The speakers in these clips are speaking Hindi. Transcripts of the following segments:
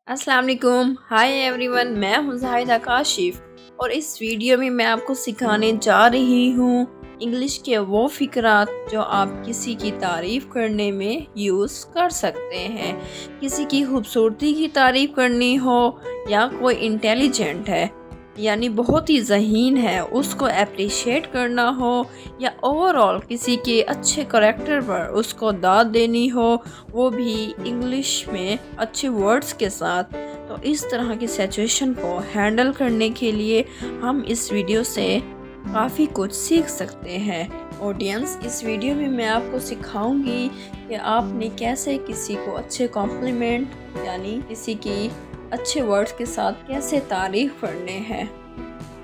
अस्सलाम वालेकुम, हाय एवरीवन। मैं हूं जाहिदा काशिफ और इस वीडियो में मैं आपको सिखाने जा रही हूं इंग्लिश के वो फ़िक्रात जो आप किसी की तारीफ़ करने में यूज़ कर सकते हैं। किसी की खूबसूरती की तारीफ़ करनी हो या कोई इंटेलिजेंट है यानी बहुत ही ज़हीन है उसको अप्रिशिएट करना हो, या ओवरऑल किसी के अच्छे करेक्टर पर उसको दाद देनी हो, वो भी इंग्लिश में अच्छे वर्ड्स के साथ। तो इस तरह की सिचुएशन को हैंडल करने के लिए हम इस वीडियो से काफ़ी कुछ सीख सकते हैं। ऑडियंस, इस वीडियो में मैं आपको सिखाऊंगी कि आपने कैसे किसी को अच्छे कॉम्प्लीमेंट यानी किसी की अच्छे वर्ड्स के साथ कैसे तारीफ करने हैं।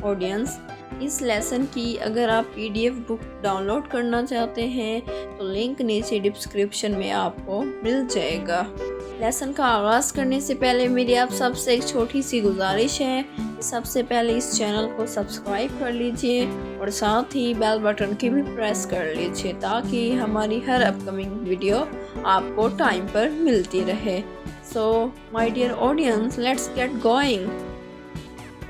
ऑडियंस, इस लेसन की अगर आप पीडीएफ बुक डाउनलोड करना चाहते हैं तो लिंक नीचे डिस्क्रिप्शन में आपको मिल जाएगा। लेसन का आगाज़ करने से पहले मेरी आप सबसे एक छोटी सी गुजारिश है कि सबसे पहले इस चैनल को सब्सक्राइब कर लीजिए और साथ ही बेल बटन की भी प्रेस कर लीजिए ताकि हमारी हर अपकमिंग वीडियो आपको टाइम पर मिलती रहे। So my dear audience, let's get going.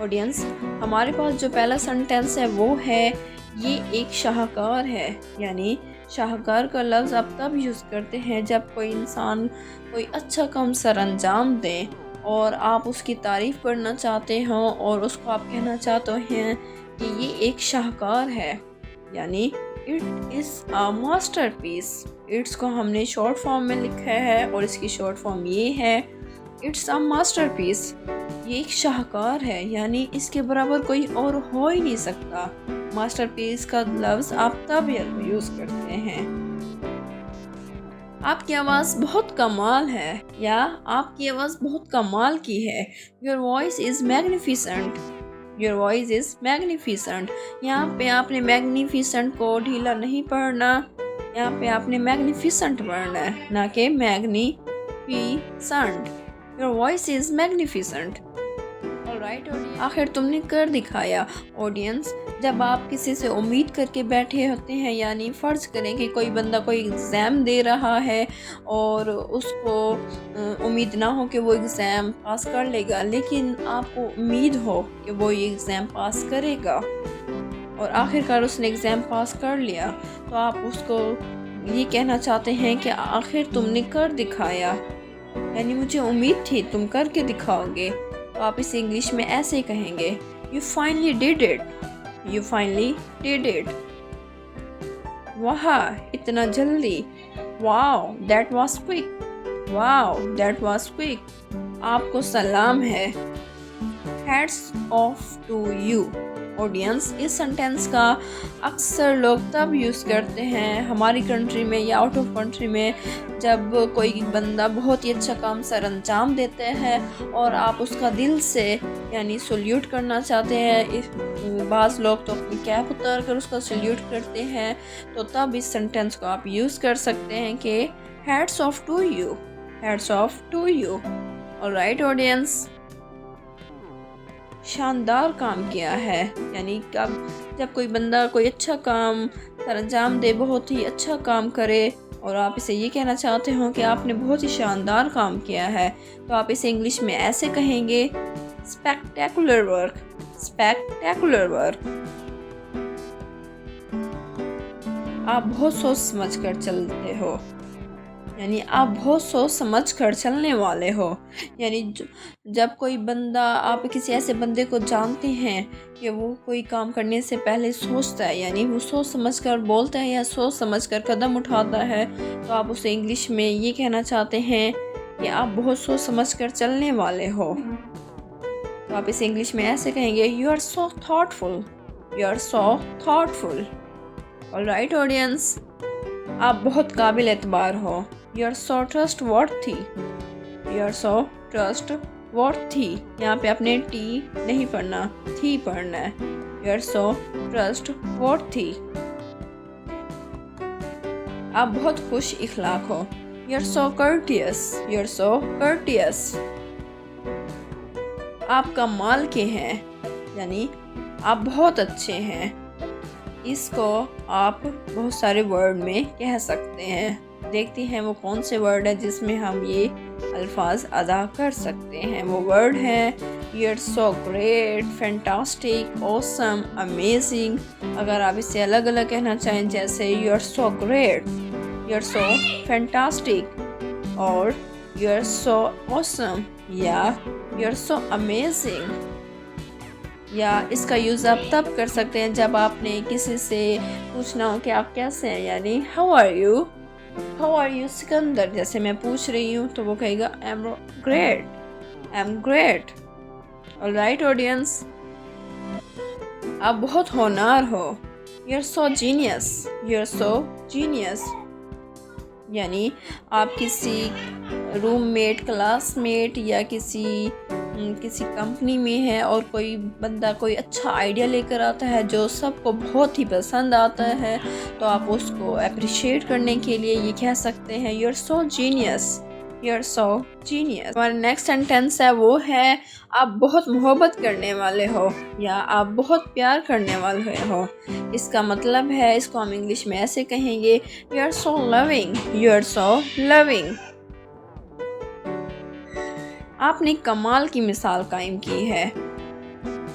Audience, हमारे पास जो पहला सेंटेंस है वो है ये एक शाहकार है। यानी शाहकार का लफ्ज़ आप तब यूज़ करते हैं जब कोई इंसान कोई अच्छा काम सर अंजाम दे और आप उसकी तारीफ़ करना चाहते हो और उसको आप कहना चाहते हैं कि ये एक शाहकार है, यानी it is a masterpiece. It's को हमने शॉर्ट फॉर्म में लिखा है और इसकी शॉर्ट फॉर्म ये है, इट्स अ मास्टरपीस। ये एक शाहकार है यानी इसके बराबर कोई और हो ही नहीं सकता। मास्टरपीस का लफ्ज़ आप तब यूज़ करते हैं। आपकी आवाज़ बहुत कमाल है या आपकी आवाज़ बहुत कमाल की है। Your voice is magnificent. Your voice is magnificent. यहाँ पे आपने मैग्निफिसेंट को ढीला नहीं पढ़ना, यहाँ पे आपने मैग्निफिसेंट पढ़ना है, ना कि magnificent. Your voice is magnificent. Alright audience, आखिर तुमने कर दिखाया। ऑडियंस, जब आप किसी से उम्मीद करके बैठे होते हैं, यानी फ़र्ज़ करें कि कोई बंदा कोई एग्ज़ाम दे रहा है और उसको उम्मीद ना हो कि वो एग्ज़ाम पास कर लेगा, लेकिन आपको उम्मीद हो कि वो ये एग्ज़ाम पास करेगा और आखिरकार उसने एग्ज़ाम पास कर लिया, तो आप उसको ये कहना चाहते हैं कि आखिर तुमने कर दिखाया, यानी मुझे उम्मीद थी तुम करके दिखाओगे। तो आप इसे इंग्लिश में ऐसे कहेंगे, you finally did it. You finally did it. वाह, इतना जल्दी। Wow that was quick. Wow that was quick. आपको सलाम है। Hats off to you. Audience, इस सेंटेंस का अक्सर लोग तब यूज़ करते हैं हमारी कंट्री में या आउट ऑफ कंट्री में जब कोई बंदा बहुत ही अच्छा काम सर अंजाम देते हैं और आप उसका दिल से यानी सल्यूट करना चाहते हैं। बाज़ लोग तो अपनी कैप उतार कर उसका सल्यूट करते हैं, तो तब इस सेंटेंस को आप यूज़ कर सकते हैं कि hats off to you. Hats off to you. Alright audience, शानदार काम किया है, यानी जब कोई बंदा कोई अच्छा काम सर अंजाम दे, बहुत ही अच्छा काम करे और आप इसे ये कहना चाहते हो कि आपने बहुत ही शानदार काम किया है, तो आप इसे इंग्लिश में ऐसे कहेंगे, स्पेक्टेकुलर वर्क। Spectacular work. आप बहुत सोच समझ कर चलते हो, यानी आप बहुत सोच समझ कर चलने वाले हो। यानी जब कोई बंदा, आप किसी ऐसे बंदे को जानते हैं कि वो कोई काम करने से पहले सोचता है, यानी वो सोच समझ कर बोलता है या सोच समझ कर कदम उठाता है, तो आप उसे इंग्लिश में ये कहना चाहते हैं कि आप बहुत सोच समझ कर चलने वाले हो। तो आप इसे इंग्लिश में ऐसे कहेंगे, you are so thoughtful. You are so thoughtful. Alright audience, आप बहुत काबिल एतबार हो। You are so trustworthy. You are so trustworthy. यहाँ पे आपने टी नहीं पढ़ना, थी पढ़ना है। You are so trustworthy. आप बहुत खुश इखलाक हो। You are so courteous. You are so courteous. आप कमाल के हैं, यानी आप बहुत अच्छे हैं। इसको आप बहुत सारे वर्ड में कह सकते हैं। देखते हैं वो कौन से वर्ड है जिसमें हम ये अल्फाज अदा कर सकते हैं। वो वर्ड हैं You're so great, fantastic, awesome, amazing। अगर आप इसे अलग अलग कहना चाहें जैसे You're so great, You're so fantastic और You're so awesome या You're so amazing। या इसका यूज़ आप तब कर सकते हैं जब आपने किसी से पूछना हो कि आप कैसे हैं, यानी How are you सिकंदर। जैसे मैं पूछ रही हूँ तो वो कहेगा I'm great। ऑलराइट ऑडियंस, आप बहुत होनहार हो। You're so genius। यानी आप किसी रूममेट, क्लासमेट या किसी कंपनी में है और कोई बंदा कोई अच्छा आइडिया लेकर आता है जो सबको बहुत ही पसंद आता है, तो आप उसको अप्रिशिएट करने के लिए ये कह सकते हैं You're so genius। हमारा नेक्स्ट सेंटेंस है वो है आप बहुत मोहब्बत करने वाले हो या आप बहुत प्यार करने वाले हो। इसका मतलब है, इसको हम इंग्लिश में ऐसे कहेंगे You're so loving। आपने कमाल की मिसाल कायम की है।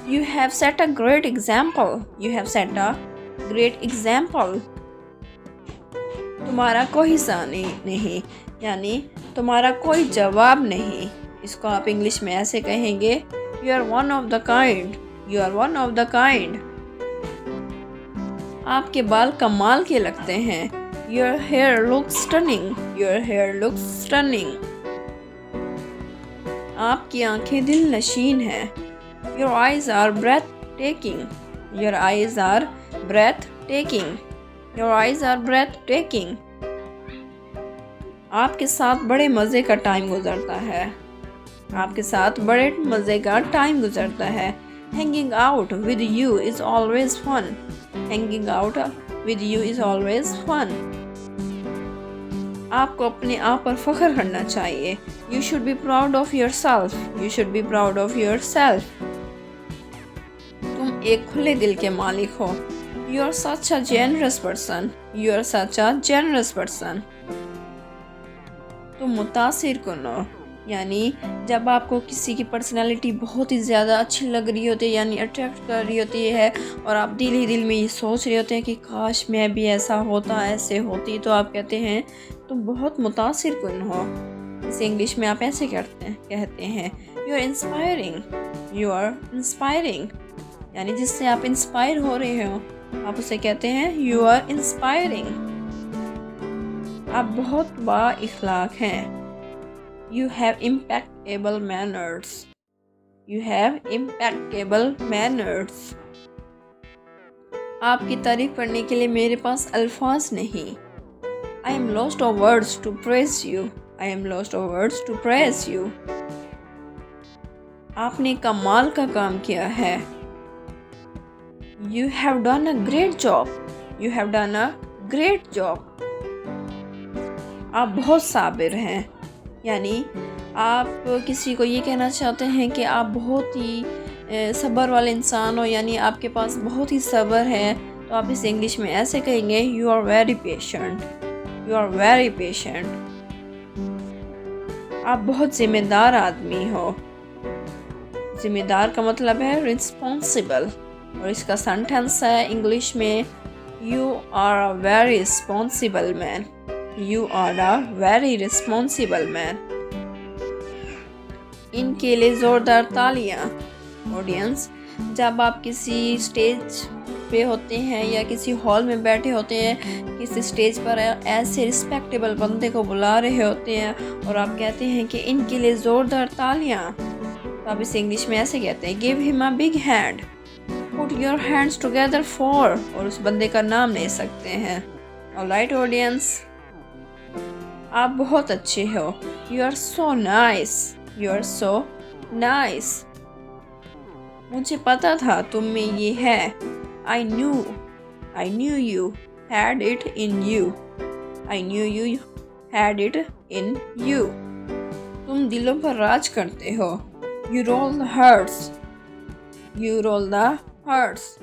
You have set a great example। तुम्हारा कोई हिस्सा नहीं यानी तुम्हारा कोई जवाब नहीं। इसको आप इंग्लिश में ऐसे कहेंगे You are one of the kind। आपके बाल कमाल के लगते हैं। Your hair looks stunning। आपकी आंखें दिल नशीन हैं। Your eyes are breathtaking। आपके साथ बड़े मज़े का टाइम गुजरता है। Hanging out with you is always fun। आपको अपने आप पर फख्र करना चाहिए। You should be proud of yourself। तुम एक खुले दिल के मालिक हो। You are such a generous person। तुम मुतासिर कुन हो, यानी जब आपको किसी की पर्सनालिटी बहुत ही ज़्यादा अच्छी लग रही होती है यानी अट्रैक्ट कर रही होती है और आप दिल ही दिल में ये सोच रहे होते हैं कि काश मैं भी ऐसा होता, ऐसे होती, तो आप कहते हैं तुम बहुत मुतासिर कुन हो। इसे इंग्लिश में आप ऐसे कहते हैं You are inspiring। यानी जिससे आप इंस्पायर हो रहे हो आप उसे कहते हैं You are inspiring। आप बहुत बा-इख्लाक हैं। You have impeccable manners। आपकी तारीफ करने के लिए मेरे पास अल्फाज नहीं। I am lost of words to praise you। आपने कमाल का काम किया है। You have done a great job। आप बहुत साबिर हैं, यानी आप किसी को ये कहना चाहते हैं कि आप बहुत ही सब्र वाले इंसान हो, यानी आपके पास बहुत ही सब्र है, तो आप इसे इंग्लिश में ऐसे कहेंगे You are very patient। आप बहुत जिम्मेदार आदमी हो। जिम्मेदार का मतलब है रिस्पॉन्सिबल और इसका सेंटेंस है इंग्लिश में You are a very responsible man। इनके लिए जोरदार तालियां। ऑडियंस, जब आप किसी स्टेज पे होते हैं या किसी हॉल में बैठे होते हैं, किसी स्टेज पर ऐसे रिस्पेक्टेबल बंदे को बुला रहे होते हैं और आप कहते हैं कि इनके लिए जोरदार तालियां, तो आप इसे इंग्लिश में ऐसे कहते हैं Give him a big hand। Put your hands together for, और उस बंदे का नाम ले सकते हैं। ऑलराइट ऑडियंस, आप बहुत अच्छे हो। You are so nice। मुझे पता था तुम में ये है। I knew you had it in you। तुम दिलों पर राज करते हो। You roll the hearts।